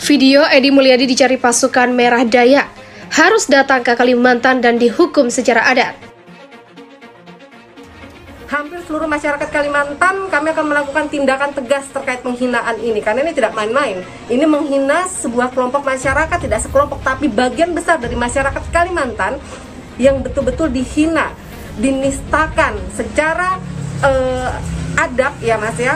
Video Edi Mulyadi dicari pasukan Merah Dayak, harus datang ke Kalimantan dan dihukum secara adat. Hampir seluruh masyarakat Kalimantan kami akan melakukan tindakan tegas terkait penghinaan ini, karena ini tidak main-main. Ini menghina sebuah kelompok masyarakat, tidak sekelompok tapi bagian besar dari masyarakat Kalimantan yang betul-betul dihina, dinistakan secara adab ya Mas ya.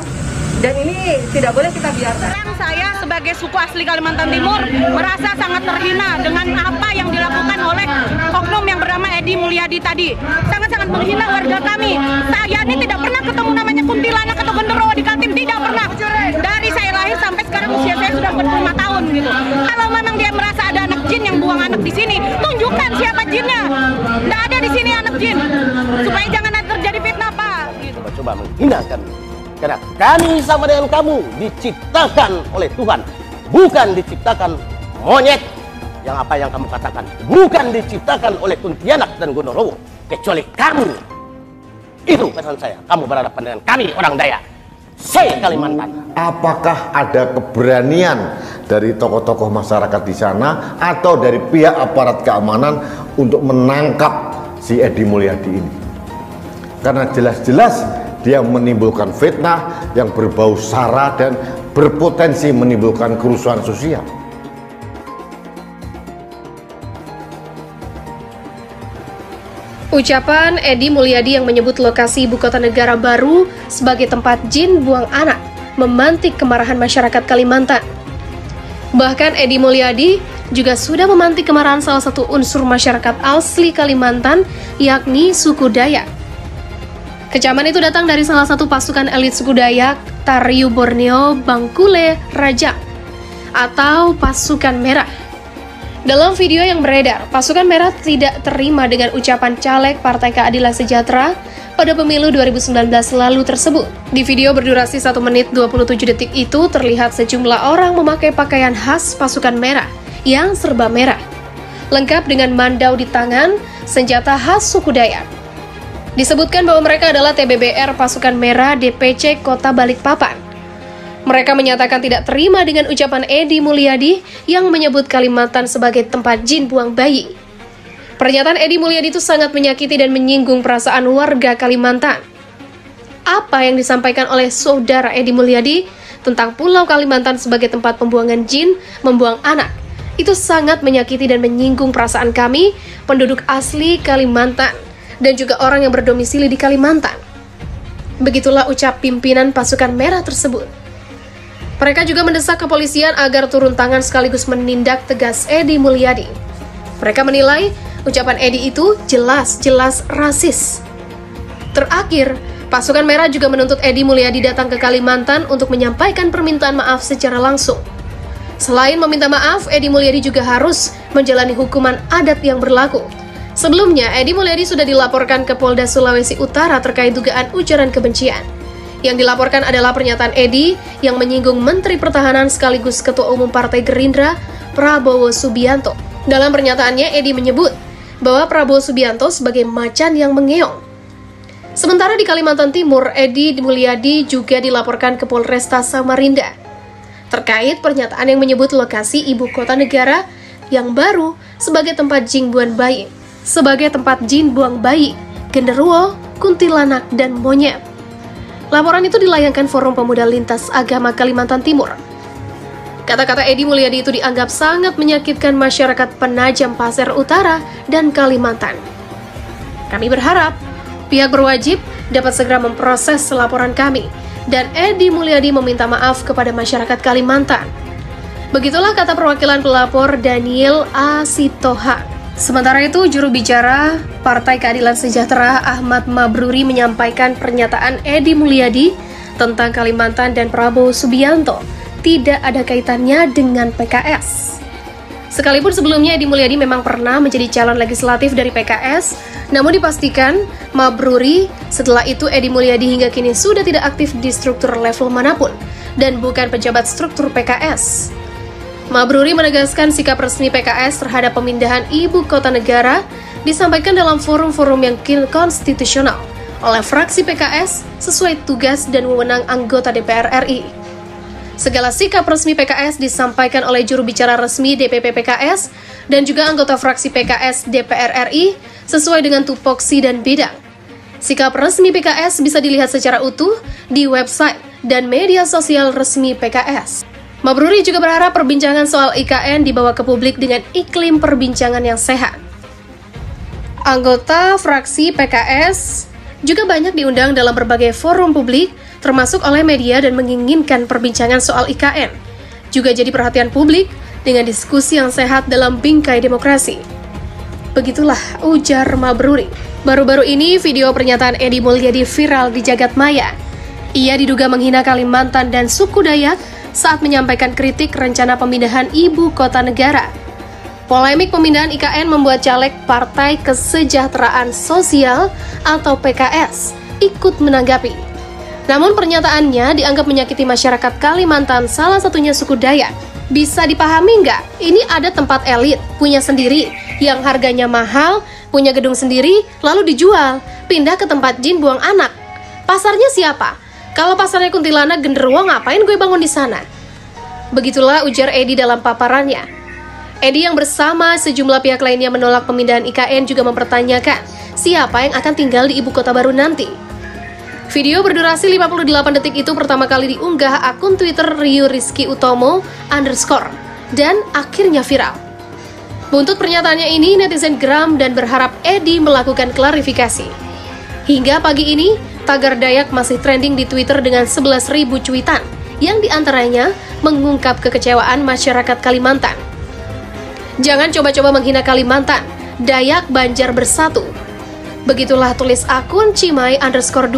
Dan ini tidak boleh kita biarkan. Saya sebagai suku asli Kalimantan Timur merasa sangat terhina dengan apa yang dilakukan oleh oknum yang bernama Edi Mulyadi tadi. Sangat-sangat menghina warga kami. Saya ini tidak pernah ketemu namanya kuntilanak atau genderuwo di Kaltim, tidak pernah. Dari saya lahir sampai sekarang usia saya sudah 45 tahun gitu. Kalau memang dia merasa ada anak jin yang buang anak di sini, tunjukkan siapa jinnya. Tidak ada di sini anak jin. Supaya jangan terjadi fitnah, Pak. Gitu. Coba menghina kami. Karena kami sama dengan kamu diciptakan oleh Tuhan, bukan diciptakan monyet yang apa yang kamu katakan, bukan diciptakan oleh kuntilanak dan genderuwo, kecuali kamu. Itu pesan saya, kamu berhadapan dengan kami orang Dayak, se-Kalimantan. Apakah ada keberanian dari tokoh-tokoh masyarakat di sana atau dari pihak aparat keamanan untuk menangkap si Edi Mulyadi ini? Karena jelas-jelas dia menimbulkan fitnah yang berbau sara dan berpotensi menimbulkan kerusuhan sosial. Ucapan Edi Mulyadi yang menyebut lokasi ibu kota negara baru sebagai tempat jin buang anak memantik kemarahan masyarakat Kalimantan. Bahkan Edi Mulyadi juga sudah memantik kemarahan salah satu unsur masyarakat asli Kalimantan, yakni suku Dayak. Kecaman itu datang dari salah satu pasukan elit suku Dayak, Tariu Borneo Bangkule Rajang, atau pasukan Merah. Dalam video yang beredar, pasukan Merah tidak terima dengan ucapan caleg Partai Keadilan Sejahtera pada pemilu 2019 lalu tersebut. Di video berdurasi 1 menit 27 detik itu terlihat sejumlah orang memakai pakaian khas pasukan Merah yang serba merah, lengkap dengan mandau di tangan, senjata khas suku Dayak. Disebutkan bahwa mereka adalah TBBR Pasukan Merah DPC Kota Balikpapan. Mereka menyatakan tidak terima dengan ucapan Edi Mulyadi yang menyebut Kalimantan sebagai tempat jin buang bayi. Pernyataan Edi Mulyadi itu sangat menyakiti dan menyinggung perasaan warga Kalimantan. Apa yang disampaikan oleh saudara Edi Mulyadi tentang Pulau Kalimantan sebagai tempat pembuangan jin membuang anak, itu sangat menyakiti dan menyinggung perasaan kami, penduduk asli Kalimantan, dan juga orang yang berdomisili di Kalimantan. Begitulah ucap pimpinan pasukan Merah tersebut. Mereka juga mendesak kepolisian agar turun tangan sekaligus menindak tegas Edi Mulyadi. Mereka menilai ucapan Edi itu jelas-jelas rasis. Terakhir, pasukan Merah juga menuntut Edi Mulyadi datang ke Kalimantan untuk menyampaikan permintaan maaf secara langsung. Selain meminta maaf, Edi Mulyadi juga harus menjalani hukuman adat yang berlaku. Sebelumnya, Edi Mulyadi sudah dilaporkan ke Polda Sulawesi Utara terkait dugaan ujaran kebencian. Yang dilaporkan adalah pernyataan Edi yang menyinggung Menteri Pertahanan sekaligus Ketua Umum Partai Gerindra, Prabowo Subianto. Dalam pernyataannya, Edi menyebut bahwa Prabowo Subianto sebagai macan yang mengeong. Sementara di Kalimantan Timur, Edi Mulyadi juga dilaporkan ke Polresta Samarinda terkait pernyataan yang menyebut lokasi ibu kota negara yang baru sebagai tempat jin buang bayi. Genderuwo, kuntilanak, dan monyet. Laporan itu dilayangkan Forum Pemuda Lintas Agama Kalimantan Timur. Kata-kata Edi Mulyadi itu dianggap sangat menyakitkan masyarakat Penajam Pasir Utara dan Kalimantan. Kami berharap pihak berwajib dapat segera memproses laporan kami, dan Edi Mulyadi meminta maaf kepada masyarakat Kalimantan. Begitulah kata perwakilan pelapor Daniel A. Sitohang. Sementara itu, juru bicara Partai Keadilan Sejahtera Ahmad Mabruri menyampaikan pernyataan Edi Mulyadi tentang Kalimantan dan Prabowo Subianto tidak ada kaitannya dengan PKS. Sekalipun sebelumnya Edi Mulyadi memang pernah menjadi calon legislatif dari PKS, namun dipastikan Mabruri setelah itu Edi Mulyadi hingga kini sudah tidak aktif di struktur level manapun dan bukan pejabat struktur PKS. Mabruri menegaskan sikap resmi PKS terhadap pemindahan ibu kota negara disampaikan dalam forum-forum yang konstitusional oleh fraksi PKS sesuai tugas dan wewenang anggota DPR RI. Segala sikap resmi PKS disampaikan oleh juru bicara resmi DPP PKS dan juga anggota fraksi PKS DPR RI sesuai dengan tupoksi dan bidang. Sikap resmi PKS bisa dilihat secara utuh di website dan media sosial resmi PKS. Mabruri juga berharap perbincangan soal IKN dibawa ke publik dengan iklim perbincangan yang sehat. Anggota fraksi PKS juga banyak diundang dalam berbagai forum publik, termasuk oleh media dan menginginkan perbincangan soal IKN. Juga jadi perhatian publik dengan diskusi yang sehat dalam bingkai demokrasi. Begitulah ujar Mabruri. Baru-baru ini video pernyataan Edi Mulyadi viral di jagat maya. Ia diduga menghina Kalimantan dan suku Dayak saat menyampaikan kritik rencana pemindahan ibu kota negara. Polemik pemindahan IKN membuat caleg Partai Kesejahteraan Sosial atau PKS ikut menanggapi. Namun pernyataannya dianggap menyakiti masyarakat Kalimantan, salah satunya suku Dayak. Bisa dipahami nggak? Ini ada tempat elit, punya sendiri, yang harganya mahal, punya gedung sendiri, lalu dijual, pindah ke tempat jin buang anak. Pasarnya siapa? Kalau pasarnya kuntilanak genderuwo, ngapain gue bangun di sana? Begitulah ujar Edi dalam paparannya. Edi yang bersama sejumlah pihak lainnya menolak pemindahan IKN juga mempertanyakan siapa yang akan tinggal di ibu kota baru nanti. Video berdurasi 58 detik itu pertama kali diunggah akun Twitter Rio Rizky Utomo _ dan akhirnya viral. Buntut pernyataannya ini, netizen geram dan berharap Edi melakukan klarifikasi. Hingga pagi ini, tagar Dayak masih trending di Twitter dengan 11.000 cuitan, yang diantaranya mengungkap kekecewaan masyarakat Kalimantan. Jangan coba-coba menghina Kalimantan, Dayak Banjar bersatu. Begitulah tulis akun Cimai _25.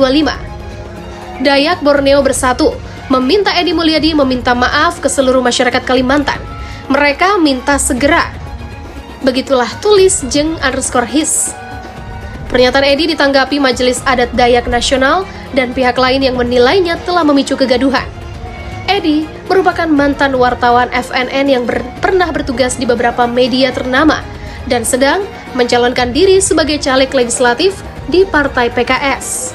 Dayak Borneo bersatu, meminta Edi Mulyadi meminta maaf ke seluruh masyarakat Kalimantan. Mereka minta segera. Begitulah tulis Jeng _his. Pernyataan Edi ditanggapi Majelis Adat Dayak Nasional dan pihak lain yang menilainya telah memicu kegaduhan. Edi merupakan mantan wartawan FNN yang pernah bertugas di beberapa media ternama dan sedang mencalonkan diri sebagai caleg legislatif di Partai PKS.